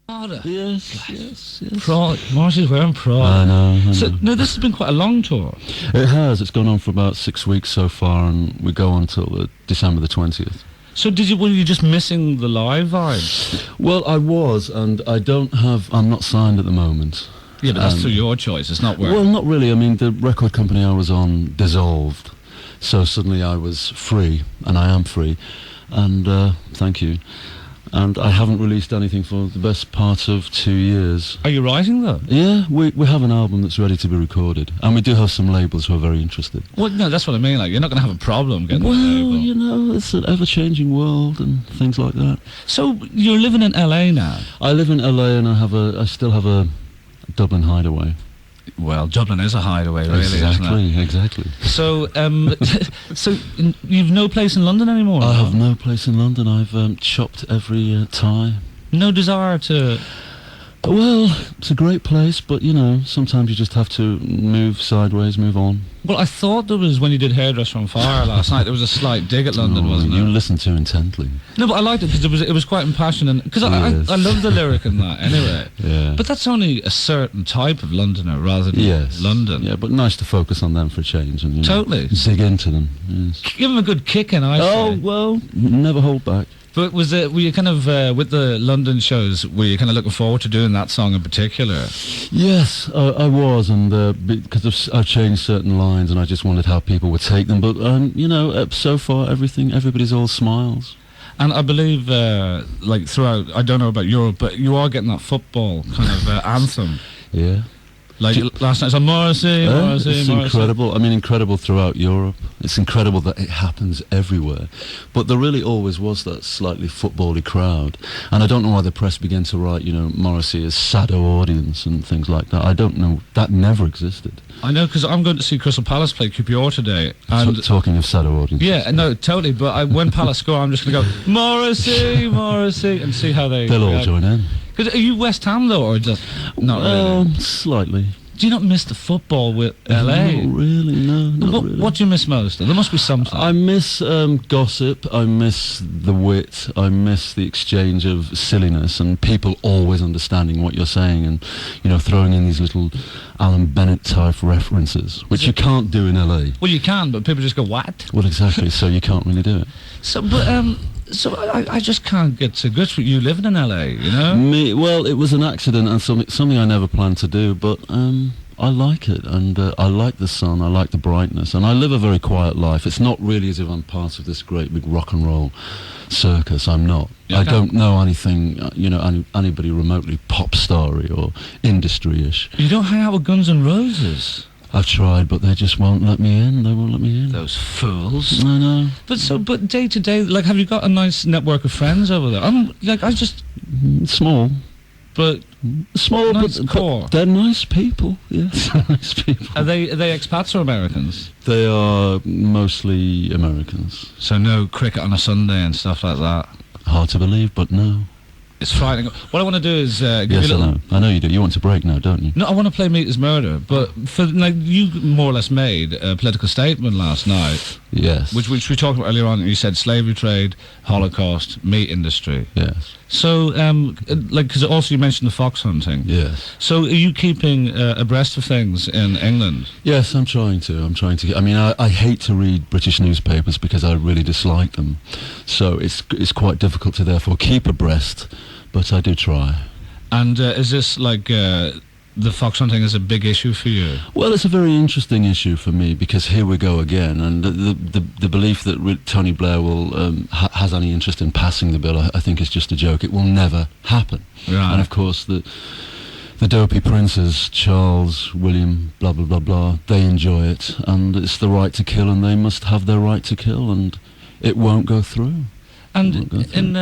Prada. Yes. Morrissey's wearing Prada. I know. So, no, this has been quite a long tour. It has. It's gone on for about 6 weeks so far, and we go on till December the 20th. So were you just missing the live vibe? Well, I was, and I'm not signed at the moment. Yeah, but that's through your choice, it's not work. Well, not really. I mean, the record company I was on dissolved, so suddenly I was free, and I am free, and thank you. And I haven't released anything for the best part of 2 years. Are you writing, though? Yeah, we have an album that's ready to be recorded, and we do have some labels who are very interested. Well, no, that's what I mean, like, you're not going to have a problem getting a label. Well, you know, it's an ever-changing world and things like that. So, you're living in LA now? I live in LA, and I still have a Dublin hideaway. Well, Dublin is a hideaway, really, isn't it? Exactly. So, so you've no place in London anymore? I have no place in London. I've chopped every tie. No desire to... Well, it's a great place, but, you know, sometimes you just have to move sideways, move on. Well, I thought there was, when you did Hairdresser on Fire last night, there was a slight dig at London, wasn't it? You listened too intently. No, but I liked it because it was quite impassioned, because I love the lyric in that anyway. Yeah. But that's only a certain type of Londoner rather than London. Yeah, but nice to focus on them for a change and totally dig into them. Yes. Give them a good kicking, I say. Oh, well, never hold back. But were you kind of, with the London shows, were you kind of looking forward to doing that song in particular? Yes, I was, and because I've changed certain lines and I just wondered how people would take them. But, you know, so far, everybody's all smiles. And I believe, like, throughout, I don't know about Europe, but you are getting that football kind of anthem. Yeah. Like last night, it's on Morrissey. It's incredible. I mean, incredible throughout Europe. It's incredible that it happens everywhere. But there really always was that slightly football-y crowd. And I don't know why the press began to write, you know, Morrissey as sado audience and things like that. I don't know. That never existed. I know, because I'm going to see Crystal Palace play QPR today. And talking of sado audience. Yeah, no, totally. But when Palace score, I'm just going to go, Morrissey, and see how they... They'll all join in. Because are you West Ham, though, or just not really? Slightly. Do you not miss the football with LA? Not really, no, not really. What do you miss most? There must be something. I miss gossip, I miss the wit, I miss the exchange of silliness and people always understanding what you're saying and, you know, throwing in these little Alan Bennett type references, which you can't do in LA. Well, you can, but people just go, what? Well, exactly, so you can't really do it. So, but, so I just can't get to grips with you living in LA, you know? Well, it was an accident and something I never planned to do, but I like it, and I like the sun, I like the brightness, and I live a very quiet life. It's not really as if I'm part of this great big rock and roll circus. I'm not. I don't know anything, you know, anybody remotely pop starry or industry-ish. You don't hang out with Guns N' Roses? I've tried, but they just won't let me in. They won't let me in. Those fools. I know. But day to day, like, have you got a nice network of friends over there? Small. But small, nice core. But they're nice people. Yes, nice people. Are they expats or Americans? They are mostly Americans. So no cricket on a Sunday and stuff like that. Hard to believe, but no. It's frightening. What I want to do is give you a little... I know you do. You want to break now, don't you? No, I want to play Meat is Murder, but you more or less made a political statement last night. Yes. Which we talked about earlier on. You said slavery trade, Holocaust, meat industry. Yes. So, because also you mentioned the fox hunting. Yes. So, are you keeping abreast of things in England? Yes, I'm trying to. I mean, I hate to read British newspapers because I really dislike them. So it's quite difficult to therefore keep abreast, but I do try. And is this like... the fox hunting is a big issue for you? Well, it's a very interesting issue for me because here we go again, and the belief that Tony Blair will has any interest in passing the bill, I think is just a joke. It will never happen. Right. And of course, the dopey princes, Charles, William, blah blah blah blah, they enjoy it, and it's the right to kill, and they must have their right to kill, and it won't go through. And in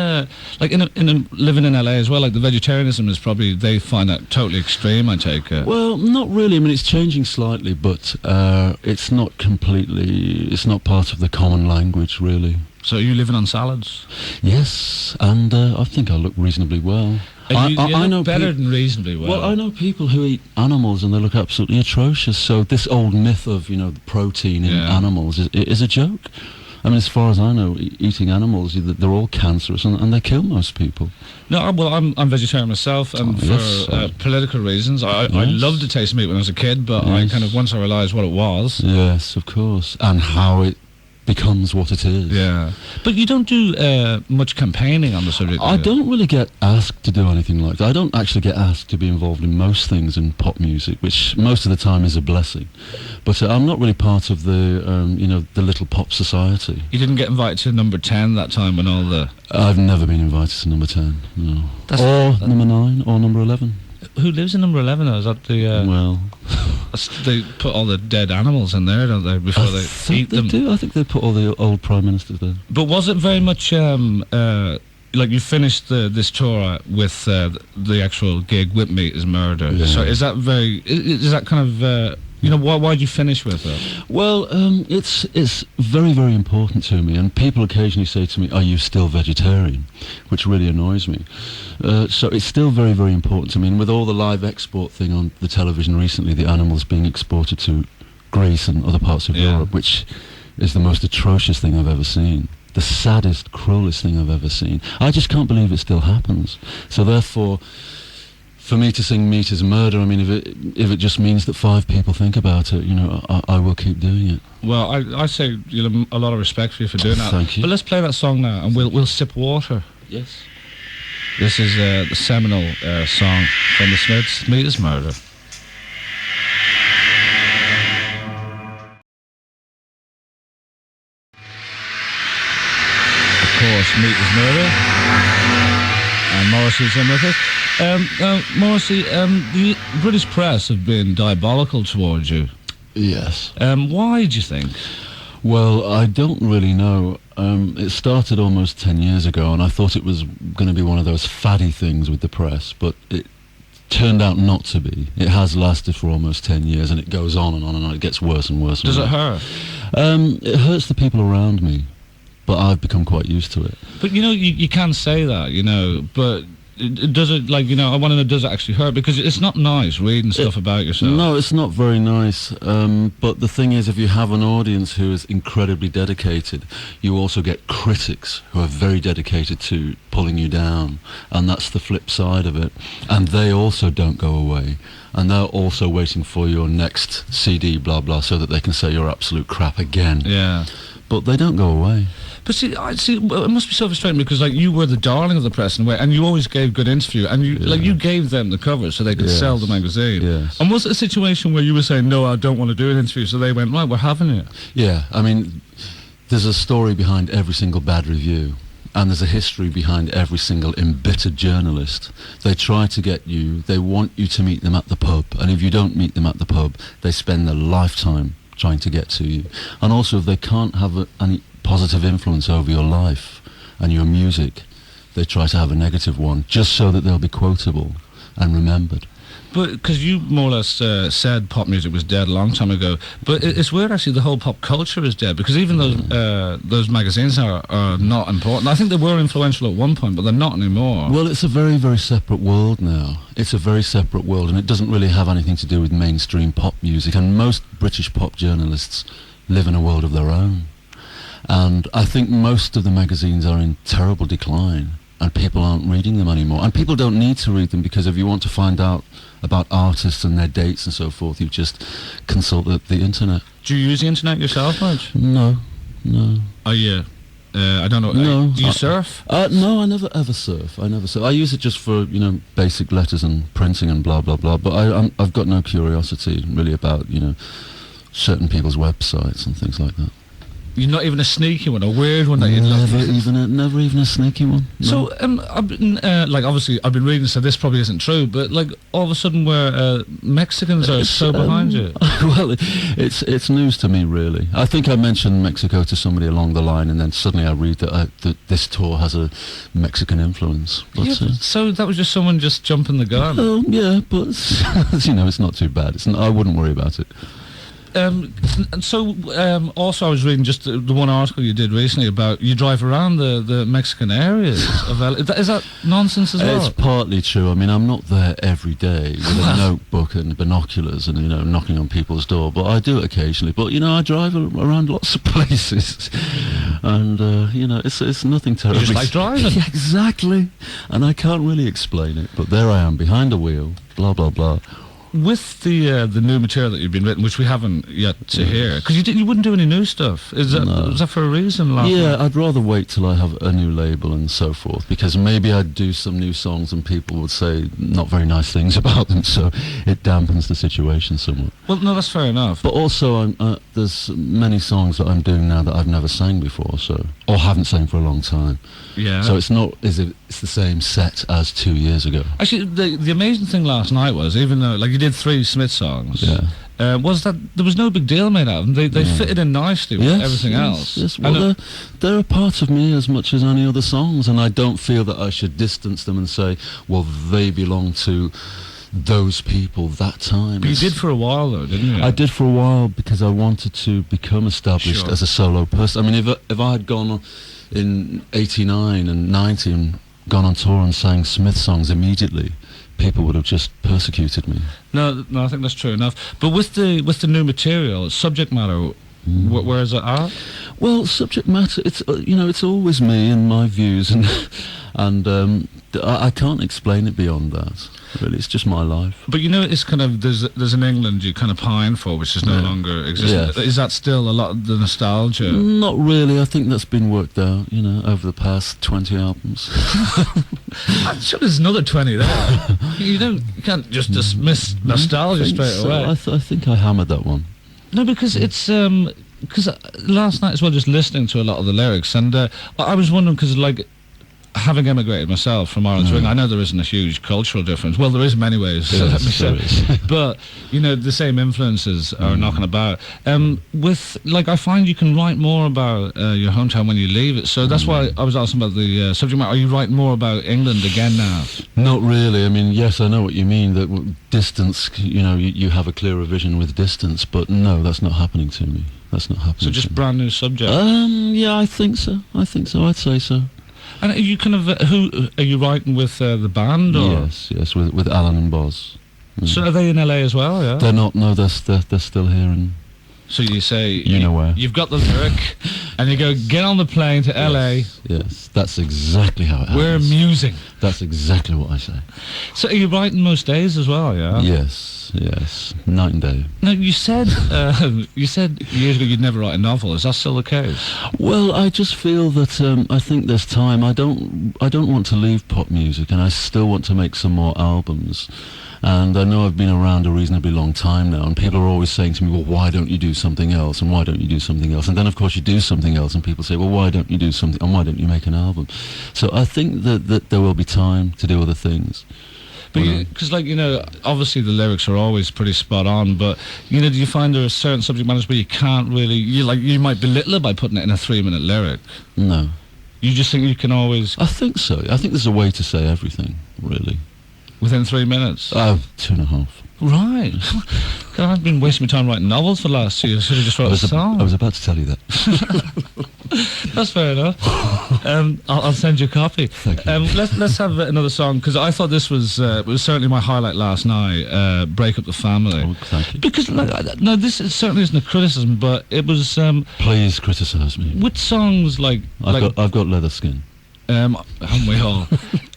living in LA as well, like the vegetarianism is probably, they find that totally extreme, I take it. Well, not really. I mean, it's changing slightly, but it's not part of the common language, really. So are you living on salads? Yes, and I think I look reasonably well. I know better than reasonably well. Well, I know people who eat animals and they look absolutely atrocious. So this old myth of, you know, the protein in animals is a joke. I mean, as far as I know, eating animals, they're all cancerous, and they kill most people. No, well, I'm vegetarian myself, and for political reasons. I loved the taste of meat when I was a kid, but I kind of, once I realised what it was... Yes, of course. And how it becomes what it is. Yeah. But you don't do much campaigning on the subject? I don't really get asked to do anything like that. I don't actually get asked to be involved in most things in pop music, which most of the time is a blessing. But I'm not really part of the, you know, the little pop society. You didn't get invited to number 10 that time when all the... I've never been invited to number 10, no. Or number 9, or number 11. Who lives in number 11 though? Is that the... Well... They put all the dead animals in there, don't they, before they eat them? Do. I think they put all the old prime ministers there. But was it very much like you finished this tour with the actual gig with Meat is Murder? Yeah. So is that is that kind of you know, why did you finish with it? Well, it's very, very important to me, and people occasionally say to me, "Are you still vegetarian?" which really annoys me. So it's still very, very important to me, and with all the live export thing on the television recently, the animals being exported to Greece and other parts of Europe, which is the most atrocious thing I've ever seen. The saddest, cruelest thing I've ever seen. I just can't believe it still happens. So therefore, for me to sing Meat is Murder, I mean, if it just means that 5 people think about it, you know, I will keep doing it. Well, I say, you know, a lot of respect for you for doing that. Thank you. But let's play that song now, and we'll sip water. Yes. This is the seminal song from the Smiths, Meat is Murder. Of course, Meat is Murder. And Morrissey's in with it. Morrissey, the British press have been diabolical towards you. Yes. Why do you think? Well, I don't really know. It started almost 10 years ago, and I thought it was going to be one of those faddy things with the press, but it turned out not to be. It has lasted for almost 10 years, and it goes on and on and on. It gets worse and worse. Does it hurt? It hurts the people around me, but I've become quite used to it. But, you know, you can say that, you know, but... Does it, like, you know, I want to know, does it actually hurt? Because it's not nice reading stuff about yourself. No, it's not very nice. But the thing is, if you have an audience who is incredibly dedicated, you also get critics who are very dedicated to pulling you down. And that's the flip side of it. And they also don't go away. And they're also waiting for your next CD, blah, blah, so that they can say you're absolute crap again. Yeah. But they don't go away. But see, it must be so frustrating because, like, you were the darling of the press in a way, and you always gave good interview, and you, like, you gave them the cover so they could sell the magazine. Yes. And was it a situation where you were saying, no, I don't want to do an interview, so they went, right, we're having it? Yeah, I mean, there's a story behind every single bad review, and there's a history behind every single embittered journalist. They try to get you, they want you to meet them at the pub, and if you don't meet them at the pub, they spend their lifetime trying to get to you. And also, if they can't have any positive influence over your life and your music, they try to have a negative one, just so that they'll be quotable and remembered. But because you more or less said pop music was dead a long time ago, but it's weird actually the whole pop culture is dead, because even those magazines are not important. I think they were influential at one point, but they're not anymore. Well, it's a very, very separate world now. It's a very separate world, and it doesn't really have anything to do with mainstream pop music, and most British pop journalists live in a world of their own. And I think most of the magazines are in terrible decline, and people aren't reading them anymore. And people don't need to read them, because if you want to find out about artists and their dates and so forth, you just consult the internet. Do you use the internet yourself much? No. Oh yeah. I don't know. No. Do you surf? No, I never ever surf. I use it just for, you know, basic letters and printing and blah blah blah. But I've got no curiosity really about, you know, certain people's websites and things like that. You're not even a sneaky one, a weird one that you never even a sneaky one. No. So I've been like, obviously I've been reading, so this probably isn't true, but like all of a sudden where Mexicans are so behind you. Well, it's news to me, really. I think I mentioned Mexico to somebody along the line, and then suddenly I read that this tour has a Mexican influence. But, so that was just someone just jumping the gun. Yeah, but you know, it's not too bad. I wouldn't worry about it. Also, I was reading just the one article you did recently about you drive around the Mexican areas of LA. Is that nonsense as well? It's partly true. I mean, I'm not there every day with a notebook and binoculars and, knocking on people's door, but I do occasionally. But, I drive around lots of places, and, it's nothing terrible. You just like driving. Yeah, exactly. And I can't really explain it, but there I am, behind a wheel, blah, blah, blah. With the new material that you've been written, which we haven't yet to hear, because you wouldn't do any new stuff. Is that for a reason? Yeah, I'd rather wait till I have a new label and so forth, because maybe I'd do some new songs and people would say not very nice things about them, so it dampens the situation somewhat. Well, no, that's fair enough. But also, there's many songs that I'm doing now that I've never sang before, or haven't sang for a long time. Yeah. So it's not as if it's the same set as 2 years ago. Actually, the amazing thing last night was, even though you did 3 Smith songs, was that there was no big deal made out of them. They fitted in nicely with everything else. Yes, well, they're a part of me as much as any other songs, and I don't feel that I should distance them and say, well, they belong to those people that time. But you did for a while, though, didn't you? I did for a while because I wanted to become established as a solo person. I mean, if I had gone in 89 and 90 and gone on tour and sang Smith songs immediately, people would have just persecuted me. No, I think that's true enough. But with the new material, subject matter, where is it at? Well, subject matter, it's it's always me and my views, and I can't explain it beyond that. Really, it's just my life. But it's kind of there's an England you kind of pine for, which is no longer existing. Yes. Is that still a lot of the nostalgia? Not really. I think that's been worked out, over the past 20 albums. I'm sure there's another 20 there. You can't just dismiss nostalgia straight away. I think I hammered that one. No, because it's because last night as well, just listening to a lot of the lyrics, and I was wondering because having emigrated myself from Ireland to England, I know there isn't a huge cultural difference. Well, there is in many ways, let me say. But, the same influences are knocking about. I find you can write more about your hometown when you leave it. So that's why I was asking about the subject matter. Are you writing more about England again now? Not really. I mean, yes, I know what you mean, that distance, you have a clearer vision with distance, but no, that's not happening to me. That's not happening. So just brand new subject? Yeah, I think so. I'd say so. And are you kind of who are you writing with the band? Or? Yes, with Alan and Boz. So are they in LA as well? Yeah. They're not. No, they're still here. And so you say you know where you've got the lyric, and you go get on the plane to LA. Yes, that's exactly how it happens. We're amusing. That's exactly what I say. So are you writing most days as well? Yeah. Yes, night and day. Now you said years ago you'd never write a novel. Is that still the case? Well, I just feel that I think there's time. I don't want to leave pop music, and I still want to make some more albums. And I know I've been around a reasonably long time now, and people are always saying to me, well, why don't you do something else, and why don't you do something else? And then, of course, you do something else, and people say, well, why don't you do something, and why don't you make an album? So I think that there will be time to do other things. Because, obviously the lyrics are always pretty spot on, but, do you find there are certain subject matters where you can't really, you might belittle it by putting it in a 3-minute lyric? No. You just think you can always... I think so. I think there's a way to say everything, really. Within 3 minutes? 2.5. Right. God, I've been wasting my time writing novels for the last 2 years. I should have just wrote a song. I was about to tell you that. That's fair enough. I'll send you a copy. Thank you. Let's have another song, because I thought this was certainly my highlight last night, Break Up the Family. Oh, thank you. Because, no, certainly isn't a criticism, but it was... Please criticise me. With songs like... I've got leather skin. Haven't we all?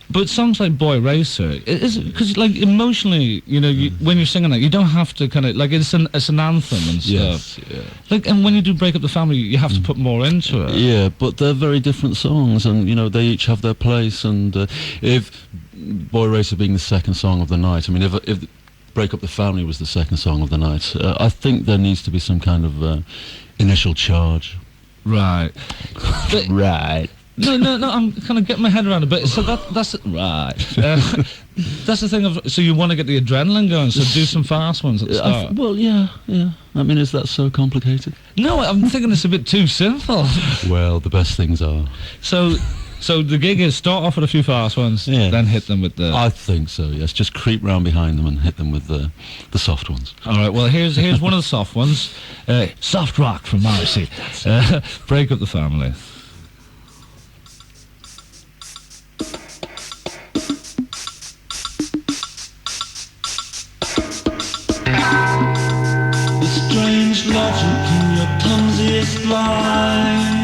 But songs like Boy Racer, because emotionally, when you're singing that, you don't have to kind of it's an anthem and stuff. Yes, yeah. And when you do Break Up the Family, you have to put more into it. Yeah, but they're very different songs, and they each have their place. And if Boy Racer being the second song of the night, I mean, if Break Up the Family was the second song of the night, I think there needs to be some kind of initial charge. Right. Right. No, I'm kind of getting my head around a bit. So that's right. That's the thing so you want to get the adrenaline going, so do some fast ones at the start. Well, yeah. I mean, is that so complicated? No, I'm thinking it's a bit too simple. Well, the best things are. So So the gig is start off with a few fast ones, then hit them with the... I think so, yes. Just creep round behind them and hit them with the soft ones. All right, well, here's one of the soft ones. Soft rock from Morrissey. Break Up the Family. The strange logic in your clumsiest line.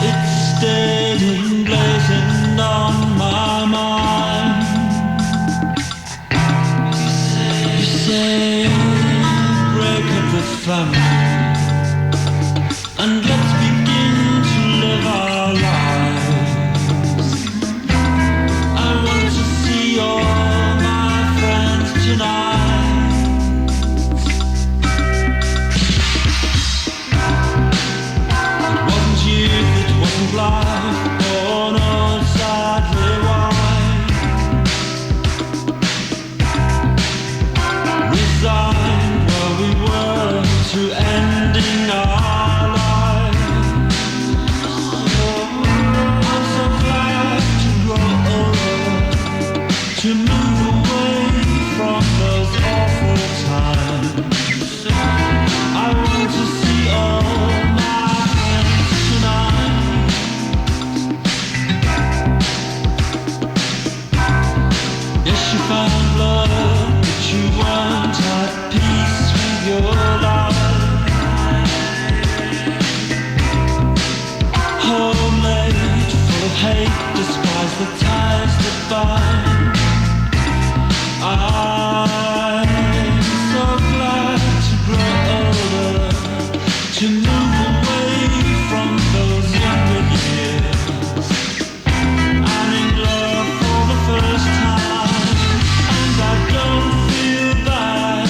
It's dead and blazoned on my mind. You say, break up the family and let's begin to live our lives. I want to see all my friends tonight. It wasn't youth, it wasn't life, born old, sadly white. Resigned where we were to ending our lives. I'm so glad to grow older, to move away from those awful times. I want to see all my friends tonight. Yes, you found love, but you weren't at peace with your life. Homemade, full of hate, despise the ties that bind. I'm so glad to grow older, to move away from those younger years. I'm in love for the first time, and I don't feel bad.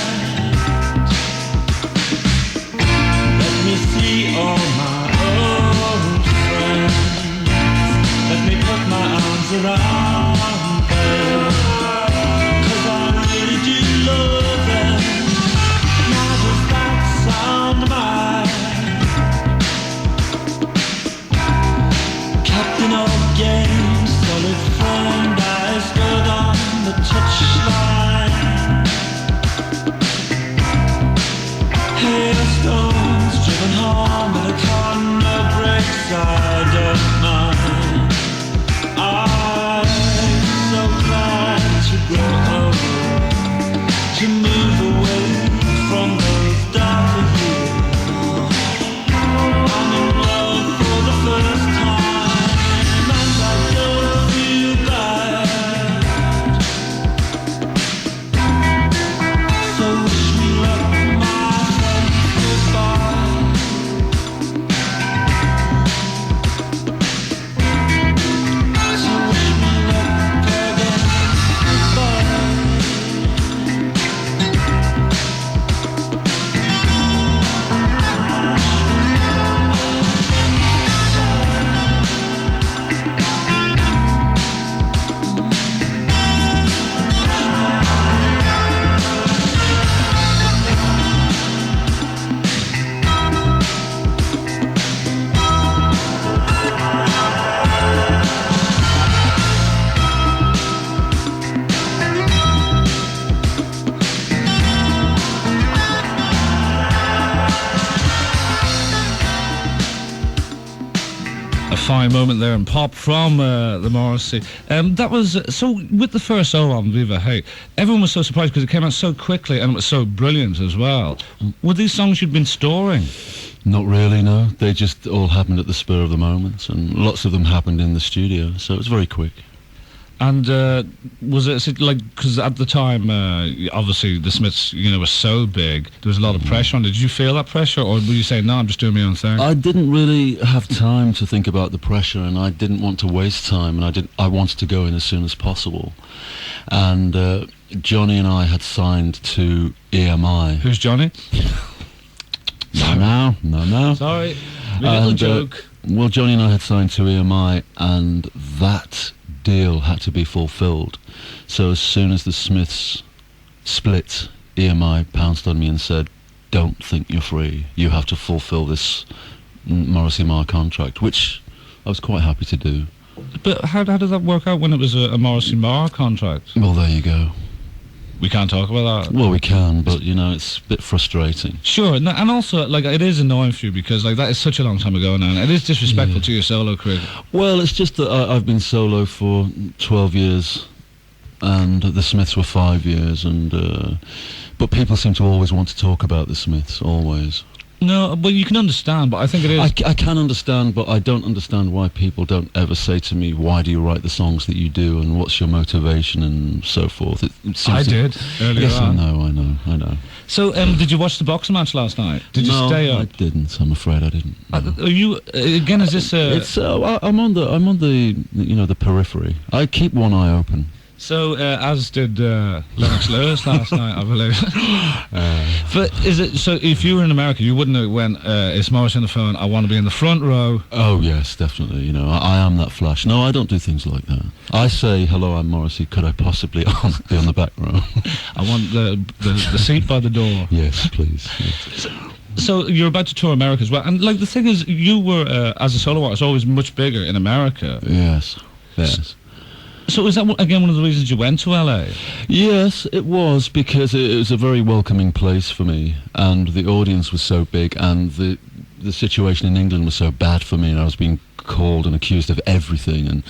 Let me see all my old friends. Let me put my arms around them. 'Cause I really do love them. Now does that sound mine? Captain of games, solid friend, I stood on the touchline. Hailstones driven home in a car, no brakes, I don't mind. I'm so glad to grow older, to move away from those darker years. I'm in love for the first time, and I don't feel bad. So wish me luck, my friends, goodbye. So wish me luck again, goodbye. A fine moment there in pop from the Morrissey. That was so with the first solo on Viva Hey, everyone was so surprised because it came out so quickly and it was so brilliant as well. Were these songs you'd been storing? Not really, no. They just all happened at the spur of the moment, and lots of them happened in the studio, so it was very quick. And was it like, because at the time, obviously the Smiths, were so big, there was a lot of pressure on. Did you feel that pressure, or were you saying, no, I'm just doing my own thing? I didn't really have time to think about the pressure, and I didn't want to waste time, and I wanted to go in as soon as possible. And Johnny and I had signed to EMI. Who's Johnny? No. Sorry, little joke. Well, Johnny and I had signed to EMI, and that deal had to be fulfilled. So as soon as the Smiths split, EMI pounced on me and said, don't think you're free. You have to fulfill this Morrissey Marr contract, which I was quite happy to do. But how did that work out when it was a Morrissey Marr contract? Well, there you go. We can't talk about that. Well, we can, but you know, it's a bit frustrating. Sure, and also, like, it is annoying for you because, like, that is such a long time ago now, and it is disrespectful to your solo career. Well, it's just that I've been solo for 12 years, and the Smiths were 5 years, and but people seem to always want to talk about the Smiths, always. No, well, you can understand, but I think it is... I can understand, but I don't understand why people don't ever say to me, why do you write the songs that you do, and what's your motivation, and so forth. It seems I did, earlier yes, on. I know. So, did you watch the boxing match last night? Did you stay up? I didn't. I'm afraid I didn't. No. Are you, again, is this It's, I'm on the, you know, the periphery. I keep one eye open. So, as did Lennox Lewis last night, I believe. But is it, so if you were in America, you wouldn't know when it's Morrissey on the phone, I want to be in the front row. Oh, yes, definitely. You know, I am that flash. No, I don't do things like that. I say, hello, I'm Morrissey, could I possibly be on the back row? I want the seat by the door. Yes, please. Yes. So you're about to tour America as well. And, like, the thing is, you were, as a solo artist, always much bigger in America. Yes, yes. So is that, again, one of the reasons you went to LA? Yes, it was, because it was a very welcoming place for me, and the audience was so big, and the situation in England was so bad for me, and I was being called and accused of everything, and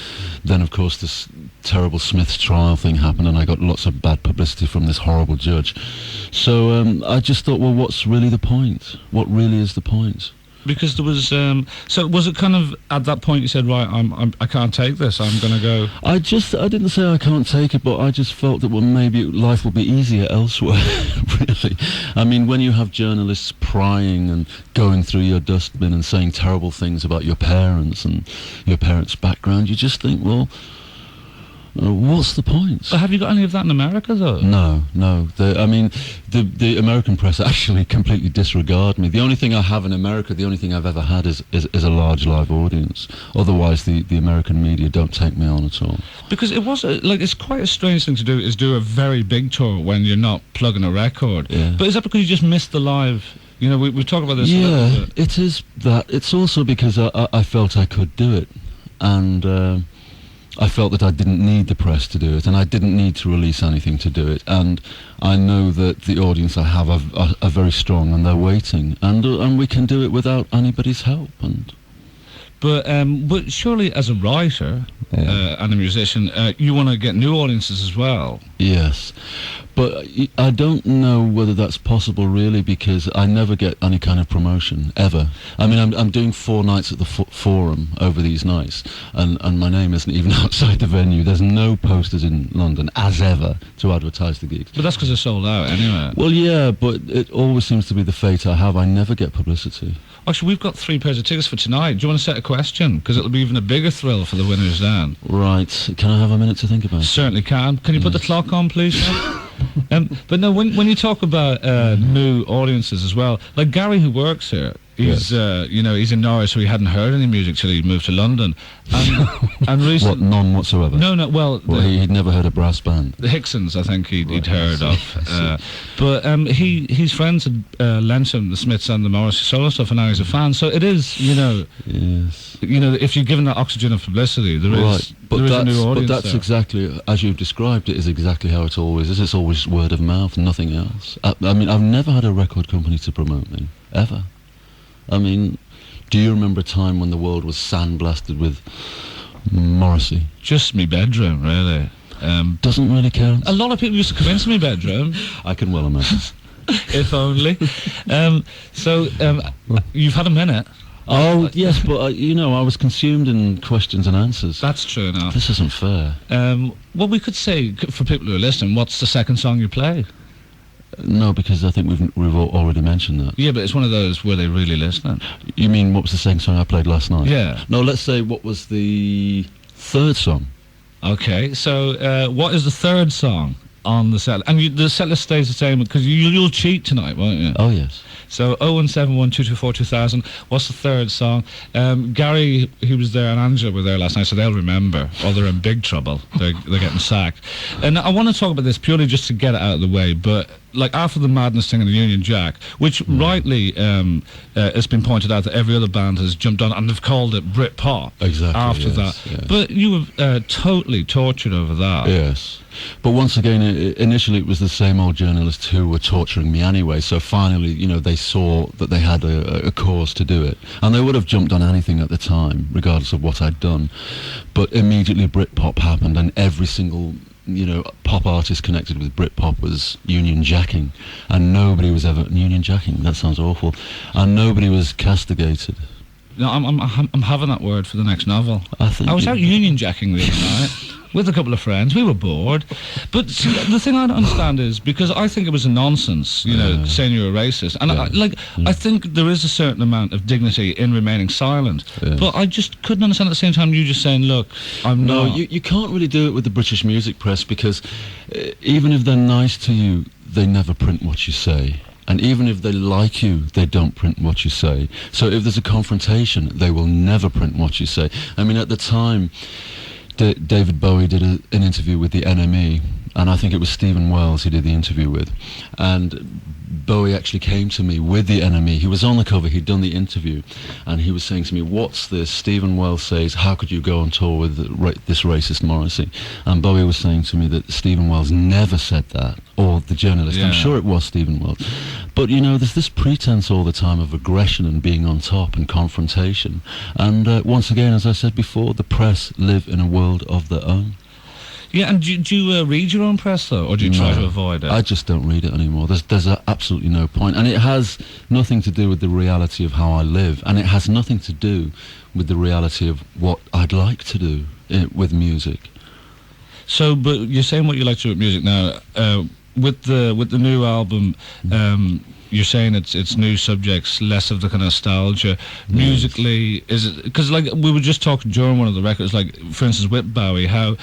then, of course, this terrible Smiths trial thing happened, and I got lots of bad publicity from this horrible judge. So I just thought, well, what's really the point? What really is the point? Because there was, so was it kind of at that point you said, right, I can't take this, I'm going to go... I didn't say I can't take it, but I just felt that, well, maybe life will be easier elsewhere, really. I mean, when you have journalists prying and going through your dustbin and saying terrible things about your parents and your parents' background, you just think, well, what's the point? But have you got any of that in America, though? No. I mean, the American press actually completely disregard me. The only thing I have in America, the only thing I've ever had is a large live audience. Otherwise, the American media don't take me on at all. Because it was, like, it's quite a strange thing to do, is do a very big tour when you're not plugging a record. Yeah. But is that because you just missed the live... You know, we talk about this a little bit. It is that. It's also because I felt I could do it. And... I felt that I didn't need the press to do it, and I didn't need to release anything to do it. And I know that the audience I have are very strong, and they're waiting, and we can do it without anybody's help. But surely, as a writer and a musician, you want to get new audiences as well. Yes, but I don't know whether that's possible really, because I never get any kind of promotion ever. I mean, I'm doing 4 nights at the Forum over these nights, and my name isn't even outside the venue. There's no posters in London as ever to advertise the gigs. But that's because they're sold out anyway. Well, yeah, but it always seems to be the fate I have. I never get publicity. Actually, we've got 3 pairs of tickets for tonight. Do you want to set a question? Because it'll be even a bigger thrill for the winners then. Right. Can I have a minute to think about it? Certainly can. Can you put the clock on, please? But no, when you talk about new audiences as well, like Gary, who works here, he's you know, he's in Norwich, so he hadn't heard any music till he moved to London. And recently, what, none whatsoever? No. Well, he'd never heard a brass band. The Hicksons, I think he'd heard of. But his friends had lent him the Smiths and the Morrissey solo stuff, and now he's a fan. So it is, you know. Yes. You know, if you're given that oxygen of publicity, there is a new audience. But that's exactly, as you've described it, is exactly how it always is. It's always word of mouth, nothing else. I mean, I've never had a record company to promote me, ever. I mean, do you remember a time when the world was sandblasted with Morrissey? Just me bedroom, really. Doesn't really count. A lot of people used to come into my bedroom. I can well imagine. If only. You've had a minute. Oh, yes, but, you know, I was consumed in questions and answers. That's true enough. This isn't fair. Well, we could say, for people who are listening, what's the second song you play? No, because I think we've already mentioned that. Yeah, but it's one of those where they really listening. You mean what was the second song I played last night? Yeah. No, let's say what was the third song. Okay, so what is the third song on the set? And the set list stays the same, because you'll cheat tonight, won't you? Oh, yes. So 01712242000. What's the third song? Gary, he was there, and Angela were there last night, so they'll remember. Or they're in big trouble. They're getting sacked. And I want to talk about this purely just to get it out of the way. But like after the madness thing in the Union Jack, which rightly it's been pointed out that every other band has jumped on and they've called it Britpop Exactly, after yes, that. yes. But you were totally tortured over that. Yes. But once again, initially it was the same old journalists who were torturing me anyway, so finally, you know, they saw that they had a cause to do it. And they would have jumped on anything at the time, regardless of what I'd done. But immediately Britpop happened, and every single, you know, pop artist connected with Britpop was Union Jacking. And nobody was ever... Union Jacking? That sounds awful. And nobody was castigated. No, I'm having that word for the next novel. I was out Union Jacking the other night with a couple of friends. We were bored. But see, the thing I don't understand is, because I think it was a nonsense, you know, saying you're a racist. And I think there is a certain amount of dignity in remaining silent. Yeah. But I just couldn't understand at the same time you just saying, look, I'm No, not. you can't really do it with the British music press, because even if they're nice to you, they never print what you say. And even if they like you, they don't print what you say. So if there's a confrontation, they will never print what you say. I mean, at the time, David Bowie did an interview with the NME, and I think it was Stephen Wells he did the interview with. And Bowie actually came to me with the NME. He was on the cover, he'd done the interview, and he was saying to me, "What's this?" Stephen Wells says, "How could you go on tour with this racist Morrissey?" And Bowie was saying to me that Stephen Wells never said that, or the journalist. Yeah. I'm sure it was Stephen Wells. But, you know, there's this pretense all the time of aggression and being on top and confrontation. And once again, as I said before, the press live in a world of their own. Yeah, and do you read your own press, though, or do you try to avoid it? I just don't read it anymore. There's absolutely no point. And it has nothing to do with the reality of how I live, and it has nothing to do with the reality of what I'd like to do with music. So, but you're saying what you like to do with music now. With the new album, you're saying it's new subjects, less of the kind of nostalgia. Musically, is it, because like we were just talking during one of the records, like for instance with Bowie, how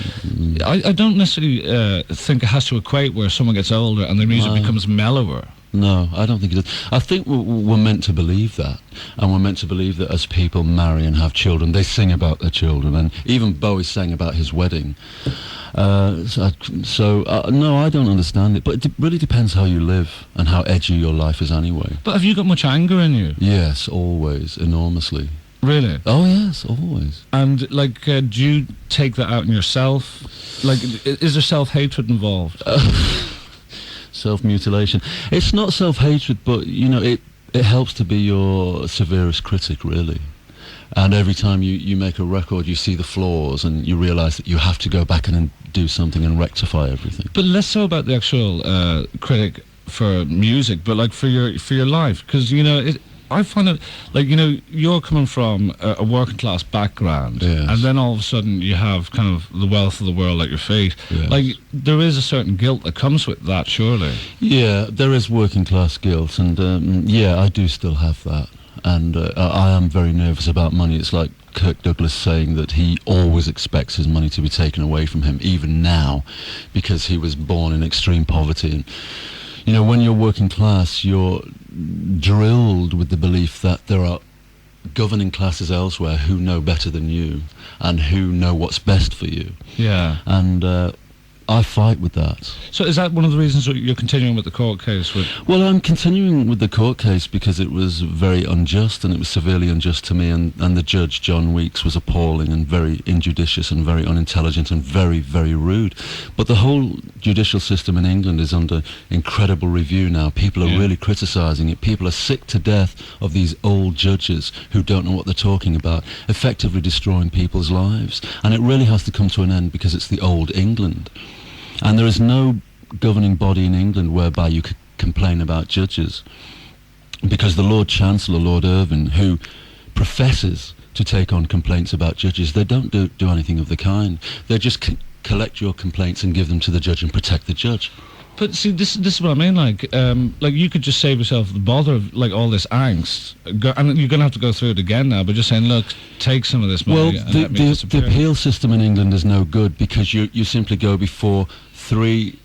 I don't necessarily think it has to equate where someone gets older and their music becomes mellower. No, I don't think it is. I think we're meant to believe that, and we're meant to believe that as people marry and have children, they sing about their children, and even Bowie sang about his wedding. No, I don't understand it, but it really depends how you live and how edgy your life is anyway. But have you got much anger in you? Yes, always, enormously. Really? Oh yes, always. And like, do you take that out in yourself? Like, is there self-hatred involved? Self-mutilation. It's not self-hatred, but, you know, it helps to be your severest critic, really. And every time you make a record, you see the flaws, and you realise that you have to go back and do something and rectify everything. But less so about the actual critic for music, but like for your life, because, you know, I find it, like, you know, you're coming from a working class background, yes, and then all of a sudden you have kind of the wealth of the world at your feet. Yes. Like, there is a certain guilt that comes with that, surely. Yeah, there is working class guilt, and yeah, I do still have that. And I am very nervous about money. It's like Kirk Douglas saying that he always expects his money to be taken away from him, even now, because he was born in extreme poverty. And, you know, when you're working class, you're drilled with the belief that there are governing classes elsewhere who know better than you and who know what's best for you. Yeah. And I fight with that. So is that one of the reasons that you're continuing with the court case? Well, I'm continuing with the court case because it was very unjust, and it was severely unjust to me, and the judge, John Weeks, was appalling and very injudicious and very unintelligent and very, very rude. But the whole judicial system in England is under incredible review now. People are really criticising it. People are sick to death of these old judges who don't know what they're talking about, effectively destroying people's lives. And it really has to come to an end, because it's the old England. And there is no governing body in England whereby you could complain about judges, because the Lord Chancellor, Lord Irvine, who professes to take on complaints about judges, they don't do anything of the kind. They just collect your complaints and give them to the judge and protect the judge. But see, this is what I mean. Like you could just save yourself the bother of like all this angst, and you're going to have to go through it again now. But just saying, look, take some of this money. Well, and let me disappear. the appeal system in England is no good, because you simply go before 3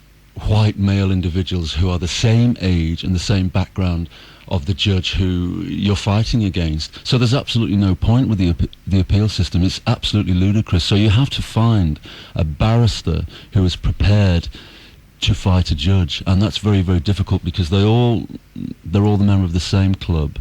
white male individuals who are the same age and the same background of the judge who you're fighting against. So there's absolutely no point with the appeal system. It's absolutely ludicrous. So you have to find a barrister who is prepared to fight a judge, and that's very, very difficult because they're all the member of the same club.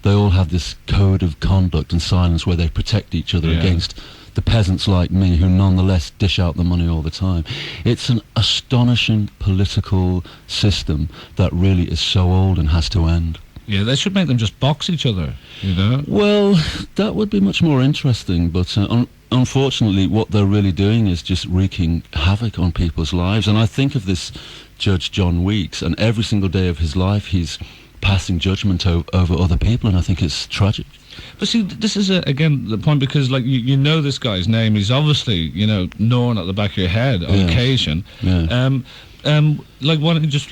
They all have this code of conduct and silence where they protect each other against the peasants like me who nonetheless dish out the money all the time. It's an astonishing political system that really is so old and has to end. Yeah, they should make them just box each other, you know? Well, that would be much more interesting, but unfortunately what they're really doing is just wreaking havoc on people's lives. And I think of this Judge John Weeks, and every single day of his life he's passing judgment over other people, and I think it's tragic. But see, this is again the point, because like you know this guy's name. He's obviously, you know, gnawing at the back of your head on occasion. Yeah. Like, why don't you just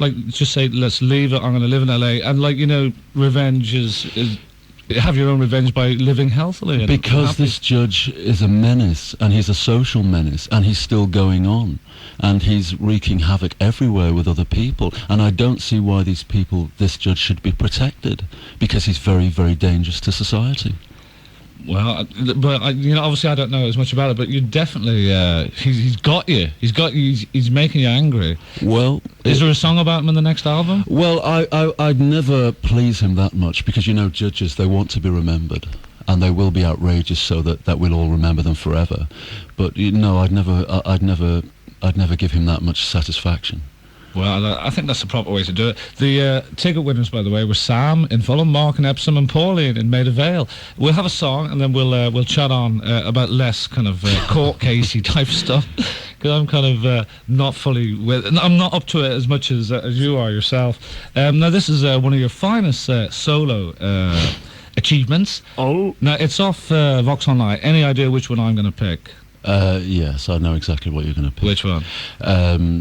say, let's leave it, I'm going to live in LA, and like, you know, revenge is have your own revenge by living healthily. Because this judge is a menace, and he's a social menace, and he's still going on, and he's wreaking havoc everywhere with other people, and I don't see why this judge should be protected, because he's very, very dangerous to society. Well, but you know, obviously I don't know as much about it, but you definitely, he's got you. He's making you angry. Well, is there a song about him in the next album? Well, I'd never please him that much, because you know, judges, they want to be remembered, and they will be outrageous so that we'll all remember them forever. But you know, I'd never give him that much satisfaction. Well, I think that's the proper way to do it. The ticket winners, by the way, were Sam in Fulham, Mark in Epsom, and Pauline in Maida Vale. We'll have a song, and then we'll chat on about less kind of court casey type stuff, because I'm kind of not fully I'm not up to it as much as you are yourself. Now, this is one of your finest solo achievements. Oh. Now, it's off Vox Online. Any idea which one I'm going to pick? Yes, I know exactly what you're going to pick. Which one?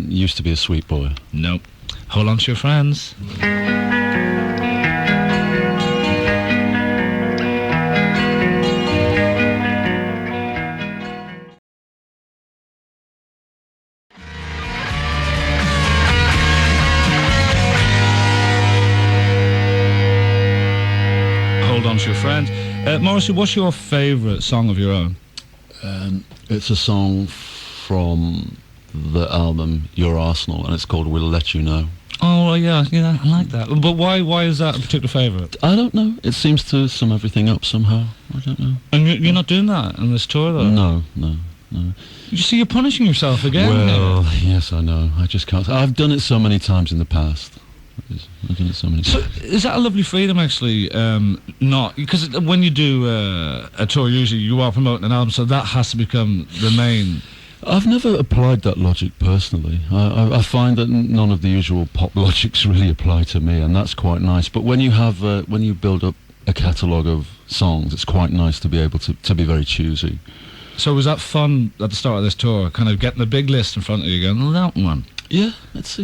Used to be a sweet boy. Nope. Hold on to your friends. Hold on to your friends. Morrissey, what's your favourite song of your own? It's a song from the album Your Arsenal, and it's called We'll Let You Know. Oh, yeah, I like that. But why is that a particular favourite? I don't know. It seems to sum everything up somehow. I don't know. And you're not doing that on this tour, though? No. You see, you're punishing yourself again. Well, yes, I know. I just can't. I've done it so many times in the past. I've done it so many times. So, is that a lovely freedom, actually? Not because when you do a tour, usually you are promoting an album, so that has to become the main. I've never applied that logic personally. I find that none of the usual pop logics really apply to me, and that's quite nice. But when you have when you build up a catalogue of songs, it's quite nice to be able to be very choosy. So was that fun at the start of this tour, kind of getting the big list in front of you, going, oh, that one? Yeah, it's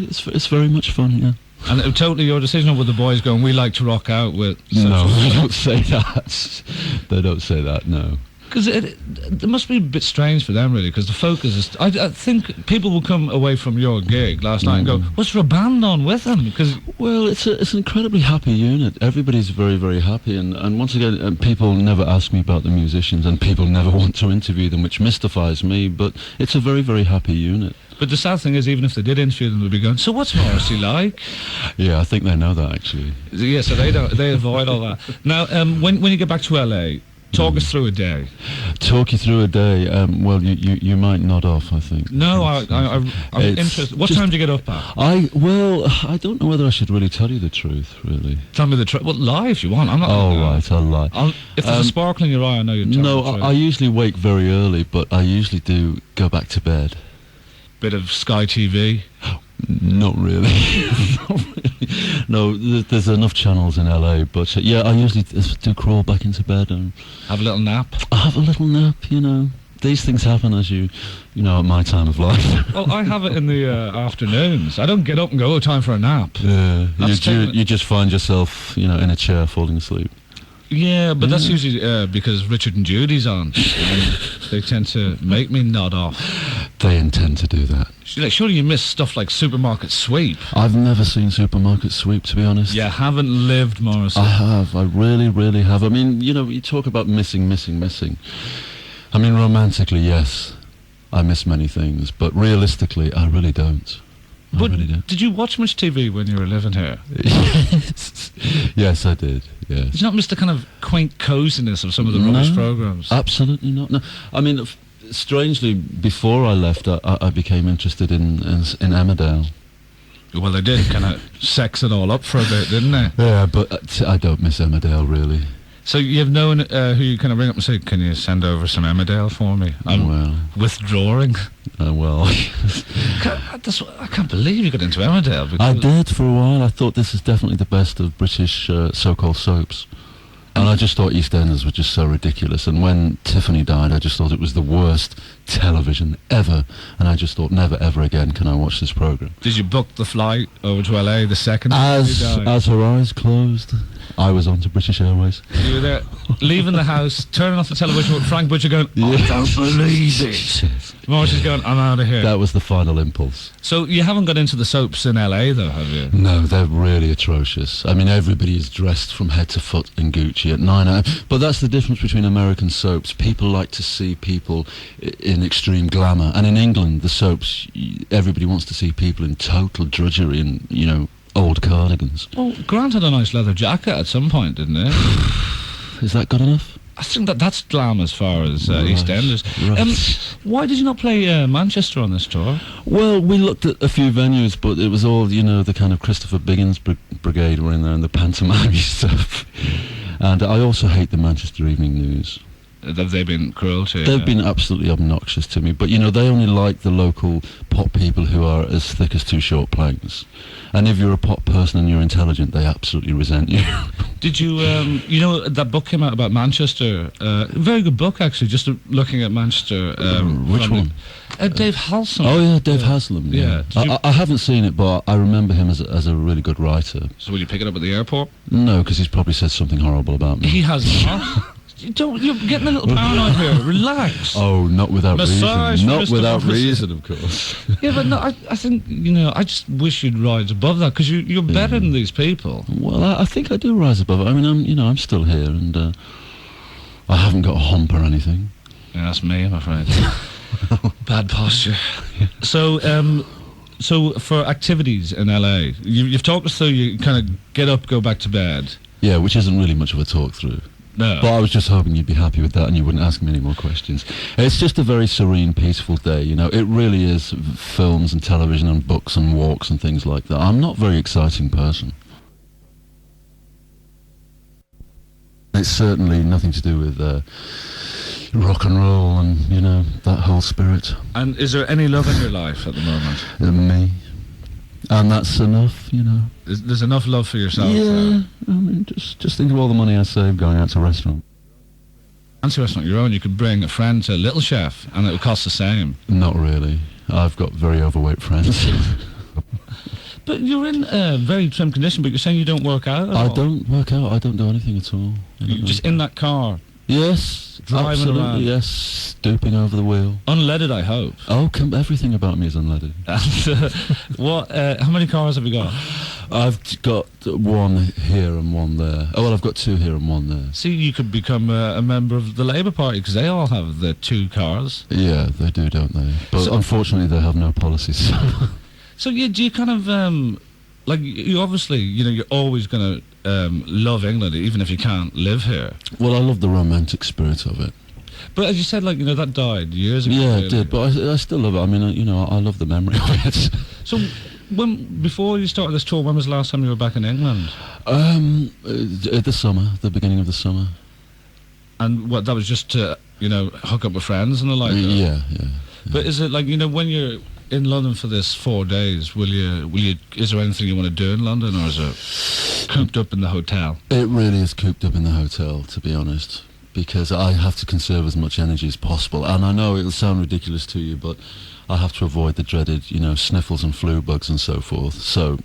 very much fun. Yeah. And it, totally your decision with the boys going, we like to rock out with... No, they don't say that. They don't say that, no. Because it must be a bit strange for them, really, because the focus is... I think people will come away from your gig last night and go, what's there a band on with them? Because well, it's an incredibly happy unit. Everybody's very, very happy. And once again, people never ask me about the musicians, and people never want to interview them, which mystifies me, but it's a very, very happy unit. But the sad thing is, even if they did interview them, they'd be going, so what's Morrissey like? Yeah, I think they know that, actually. Yeah, so they avoid all that. Now, when you get back to LA, talk us through a day. Talk you through a day? Well, you might nod off, I think. No, I'm interested. What time do you get up at? I don't know whether I should really tell you the truth, really. Tell me the truth. Well, lie if you want. I'm not... Oh, right, I'll lie. If there's a sparkle in your eye, I know you'd tell me the truth. No, I usually wake very early, but I usually do go back to bed. Bit of Sky TV? Not really. Not really. No, there's enough channels in LA, but yeah, I usually do crawl back into bed and... Have a little nap? I have a little nap, you know. These things happen as you know, at my time of life. Well, I have it in the afternoons. I don't get up and go, oh, time for a nap. Yeah, you just find yourself, you know, in a chair falling asleep. Yeah, but that's usually because Richard and Judy's on. And they tend to make me nod off. They intend to do that. Surely you miss stuff like Supermarket Sweep. I've never seen Supermarket Sweep, to be honest. You haven't lived, Morrissey. I have. I really, really have. I mean, you know, you talk about missing. I mean, romantically, yes, I miss many things, but realistically, I really don't. I But really do. did you watch much TV when you were living here? Yes, I did. Yes. Did you not miss the kind of quaint coziness of some of the rubbish No. programmes? Absolutely not. No, I mean, strangely, before I left, I became interested in Emmerdale. Well, they did kind of sex it all up for a bit, didn't they? Yeah, but I don't miss Emmerdale really. So you have no one who you kind of ring up and say, "Can you send over some Emmerdale for me?" I'm Well, withdrawing. well, I can't believe you got into Emmerdale. I Because did for a while. I thought this is definitely the best of British so-called soaps. And I just thought EastEnders were just so ridiculous. And when Tiffany died, I just thought it was the worst television ever. And I just thought, never, ever again can I watch this programme. Did you book the flight over to LA the second time you died? As her eyes closed, I was on to British Airways. You were there, leaving the house, turning off the television with Frank Butcher going, "I Yeah. don't believe it." Morrissey's going, "I'm out of here." That was the final impulse. So you haven't got into the soaps in LA though, have you? No, they're really atrocious. I mean, everybody is dressed from head to foot in Gucci at 9 a.m. But that's the difference between American soaps. People like to see people in extreme glamour. And in England, the soaps, everybody wants to see people in total drudgery and, you know, old cardigans. Well, Grant had a nice leather jacket at some point, didn't he? Is that good enough? I think that's glam as far as EastEnders. Right. Why did you not play Manchester on this tour? Well, we looked at a few venues, but it was all, you know, the kind of Christopher Biggins brigade were in there and the pantomime stuff. And I also hate the Manchester Evening News. Have they been cruel to you? They've been absolutely obnoxious to me, but you know, they only like the local pop people who are as thick as two short planks. And if you're a pop person and you're intelligent, they absolutely resent you. Did you, you know, that book came out about Manchester, very good book actually, just looking at Manchester. Which one? Dave Halsam. Oh yeah, Dave Haslam. Yeah. Yeah. I haven't seen it, but I remember him as a really good writer. So will you pick it up at the airport? No, because he's probably said something horrible about me. He has not. You're getting a little paranoid here. Relax. Oh, not without Massage reason. for Not Mr. without Morrissey. reason, of course. Yeah, but no, I think, you know, I just wish you'd rise above that, because you're better than these people. Well, I think I do rise above it. I mean, I'm still here, and I haven't got a hump or anything. Yeah, that's me, I'm afraid. Bad posture. So, so for activities in LA, you've talked us through, you kind of get up, go back to bed. Yeah, which isn't really much of a talk through. No. But I was just hoping you'd be happy with that and you wouldn't ask me any more questions. It's just a very serene, peaceful day, you know. It really is films and television and books and walks and things like that. I'm not a very exciting person. It's certainly nothing to do with rock and roll and, you know, that whole spirit. And is there any love in your life at the moment? Me. And that's enough, you know. There's enough love for yourself? Yeah, I mean, just think of all the money I saved going out to a restaurant. Fancy restaurant your own, you could bring a friend to Little Chef and it would cost the same. Not really. I've got very overweight friends. But you're in very trim condition, but you're saying you don't work out at all? I don't work out. I don't do anything at all. You're just in that car, Yes, driving absolutely, around. yes, stooping over the wheel. unleaded, I hope. Oh, everything about me is unleaded. And how many cars have you got? I've got one here and one there. Oh, well, I've got two here and one there. See, you could become a member of the Labour Party, because they all have the 2 cars. Yeah, they do, don't they? But unfortunately, they have no policies. So do you kind of, like, you obviously, you know, you're always going to love England, even if you can't live here. Well, I love the romantic spirit of it. But as you said, like, you know, that died years ago. Yeah, really. it did, but I still love it. I mean, you know, I love the memory of it. So, before you started this tour, when was the last time you were back in England? The summer, the beginning of the summer. And what, that was just to, you know, hook up with friends and the like? Yeah. But is it like, you know, when you're in London for this 4 days, is there anything you want to do in London, or is it cooped up in the hotel? It really is cooped up in the hotel, to be honest, because I have to conserve as much energy as possible. And I know it'll sound ridiculous to you, but I have to avoid the dreaded, you know, sniffles and flu bugs and so forth. So,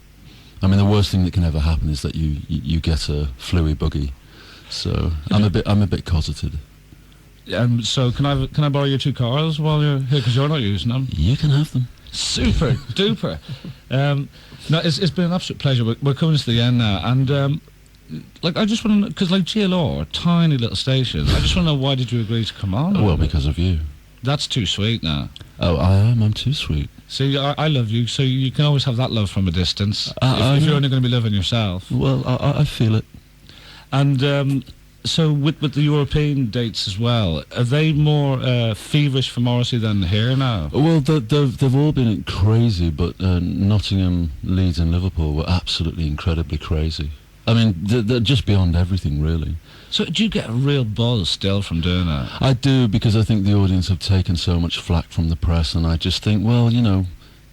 I mean, the worst thing that can ever happen is that you get a fluey buggy. So I'm a bit cosseted. So can I borrow your 2 cars while you're here, because you're not using them? You can have them. Super duper. No, it's been an absolute pleasure. We're coming to the end now, and like, I just want to know, because like GLR, tiny little station, I just want to know, why did you agree to come on? Well, because of you. That's too sweet now. Oh, I am. I'm too sweet. See, I love you, so you can always have that love from a distance. I if you're know. only going to be loving yourself. Well, I feel it. And so with the European dates as well, are they more feverish for Morrissey than here now? Well, they've all been crazy, but Nottingham, Leeds and Liverpool were absolutely incredibly crazy. I mean, they're just beyond everything, really. So do you get a real buzz still from doing that? I do, because I think the audience have taken so much flack from the press, and I just think, well, you know,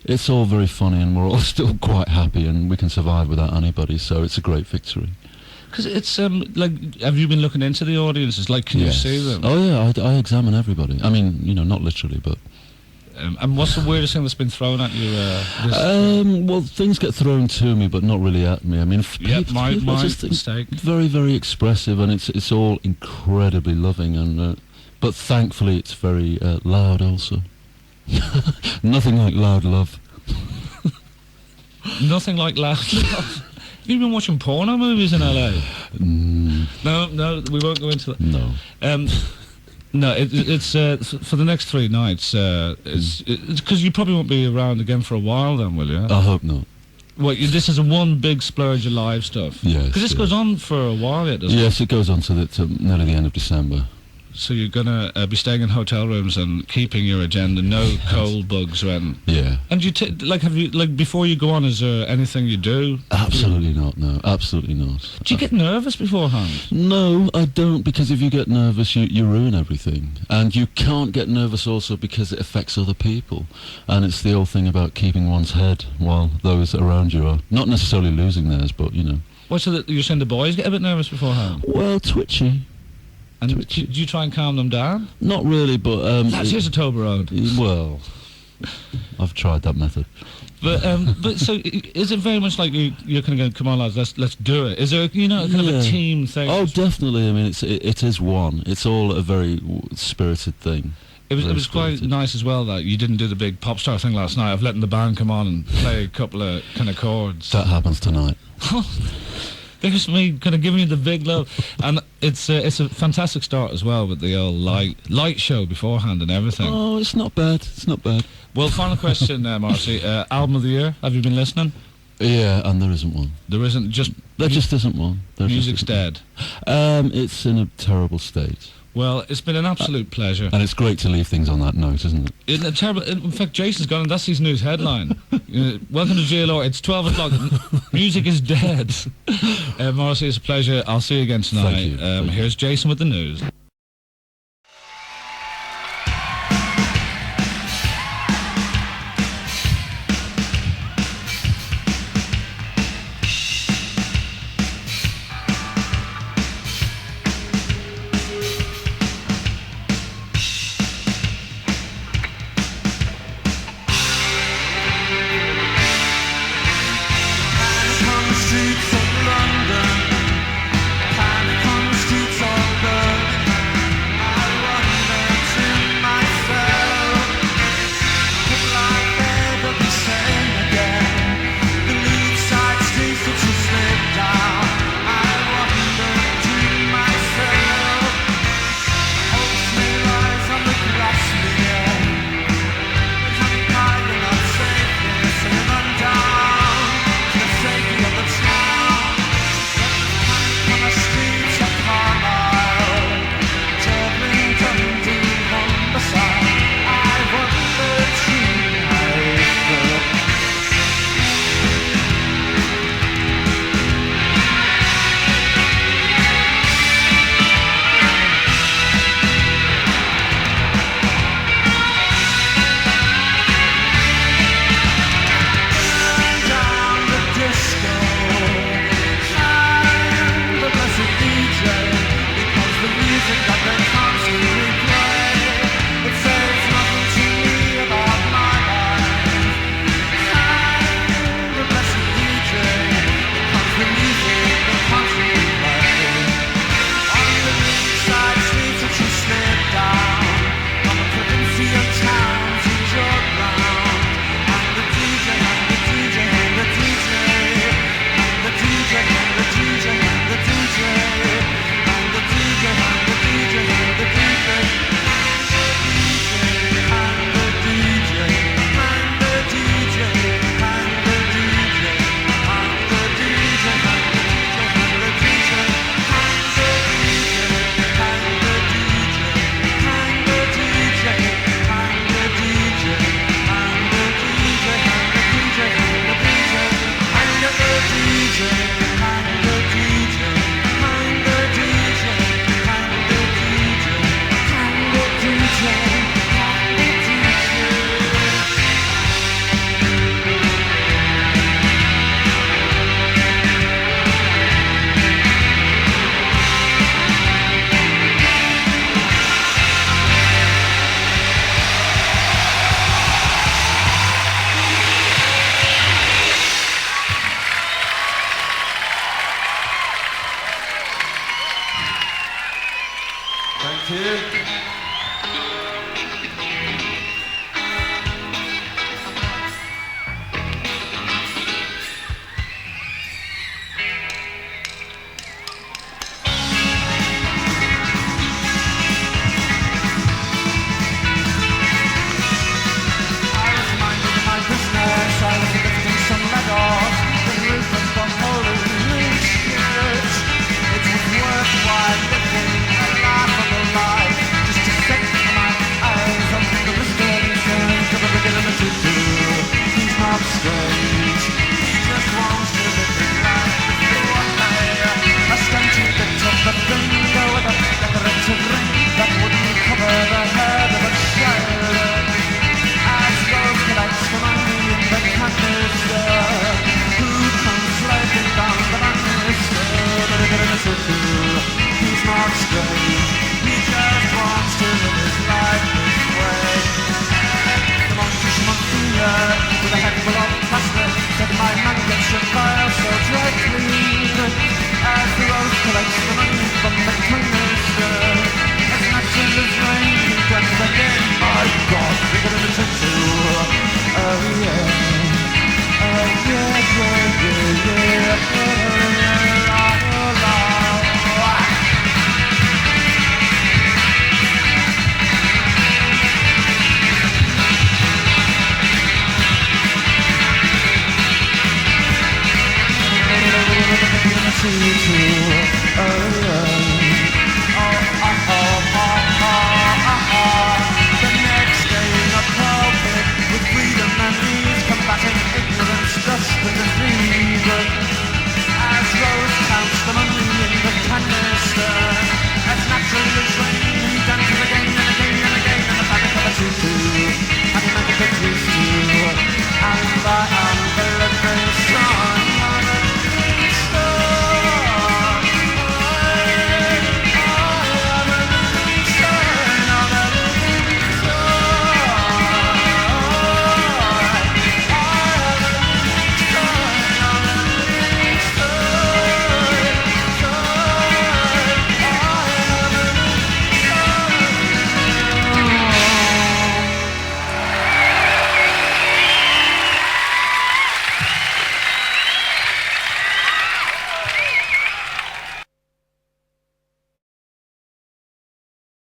it's all very funny and we're all still quite happy and we can survive without anybody, so it's a great victory. Because it's, like, have you been looking into the audiences? Like, can Yes. you see them? Oh yeah, I examine everybody. I mean, you know, not literally, but... And what's the weirdest thing that's been thrown at you? Well, things get thrown to me, but not really at me. I mean, Yep, my people I just think mistake. very, very expressive, and it's all incredibly loving, and but thankfully it's very loud also. Nothing like loud love. Nothing like loud love. You've been watching porno movies in LA? No, we won't go into that. No. No, it's for the next 3 nights. It's because you probably won't be around again for a while, then, will you? I hope not. Well, this is a one big splurge of live stuff. Yes. Because this goes on for a while yet, doesn't it? Yes, it goes on to nearly the end of December. So you're gonna be staying in hotel rooms and keeping your agenda, no cold bugs when. Yeah. And you have you before you go on? Is there anything you do? Absolutely not. No, absolutely not. Do you get nervous beforehand? No, I don't, because if you get nervous, you ruin everything. And you can't get nervous also because it affects other people. And it's the old thing about keeping one's head while those around you are not necessarily losing theirs, but, you know. What, so that you're saying the boys get a bit nervous beforehand? Well, twitchy. And do you try and calm them down? Not really, but... Here's a Toblerone. Well, I've tried that method. But so is it very much like you're kind of going, come on lads, let's do it? Is there kind of a team thing? Oh, definitely. I mean, it is one. It's all a very spirited thing. It was quite nice as well that you didn't do the big pop star thing last night of letting the band come on and play a couple of kind of chords. That happens tonight. There's me kind of giving you the big love, and it's a fantastic start as well with the old light show beforehand and everything. Oh, it's not bad. It's not bad. Well, final question, Marcy. Album of the year? Have you been listening? Yeah, and there isn't one. There isn't. There just isn't one. Music's dead. It's in a terrible state. Well, it's been an absolute pleasure. And it's great to leave things on that note, isn't it? Isn't it terrible? In fact, Jason's gone, and that's his news headline. Welcome to GLO. It's 12 o'clock. Music is dead. Morrissey, it's a pleasure. I'll see you again tonight. Thank you. Here's Jason with the news. On the streets of London, panic on the streets of Birmingham. see you too. Oh, yeah.